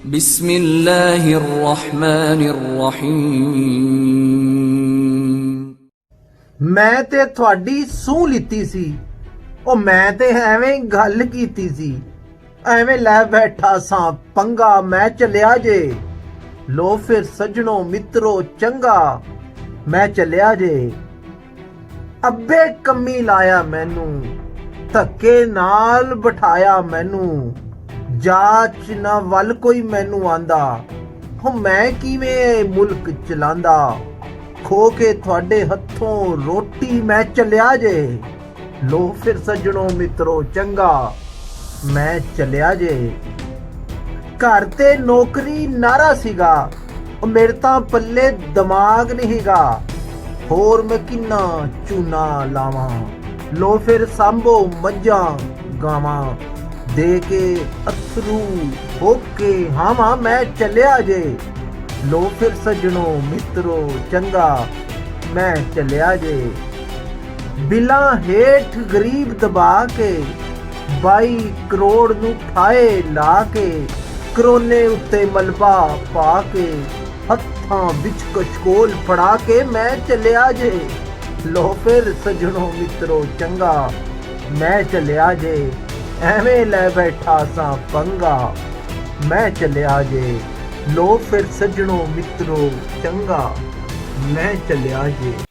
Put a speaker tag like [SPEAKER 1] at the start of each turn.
[SPEAKER 1] बिस्मिल्लाहिर्रहमानिर्रहीम।
[SPEAKER 2] मैं ते थोड़ी सूह लीती सी, ओ मैं ते एवें गल कीती सी, एवें लै बैठा सा पंगा, मैं चलिया जे। लो फिर सजणो मित्रो चंगा, मैं चलिया जे। अब्बे कमी लाया मैनू, धक्के नाल बिठाया मैनू, जाच ना वल कोई मैनू आंदा, हो मैं किवें मुल्क चलांदा। खो के थोड़े हथों रोटी मैं चलिया जे। लो फिर सजणो मित्रो चंगा, मैं चलिया जे। घर ते नौकरी नारा सीगा, मेरे तां पल्ले दिमाग नहीं गा, होर मैं किन्ना चूना लावां। लो फिर सांभो मज्जां गावां, दे के अथरू होके हावां, मैं चलिया जे। लो फिर सजणो मित्रो चंगा, मैं चलिया जे। बिलां हेठ गरीब दबा के, 22 करोड़ नू ठाए ला के, करोने उत्ते मलबा पा के, हत्थां विच कशकोल फड़ा के, मैं चलिया जे। लो फिर सजणो मित्रो चंगा, मैं चलिया जे। एवें लै बैठा सा पंगा, मैं चलिया जे। लो फिर सजणो मित्रो चंगा, मैं चलिया जे।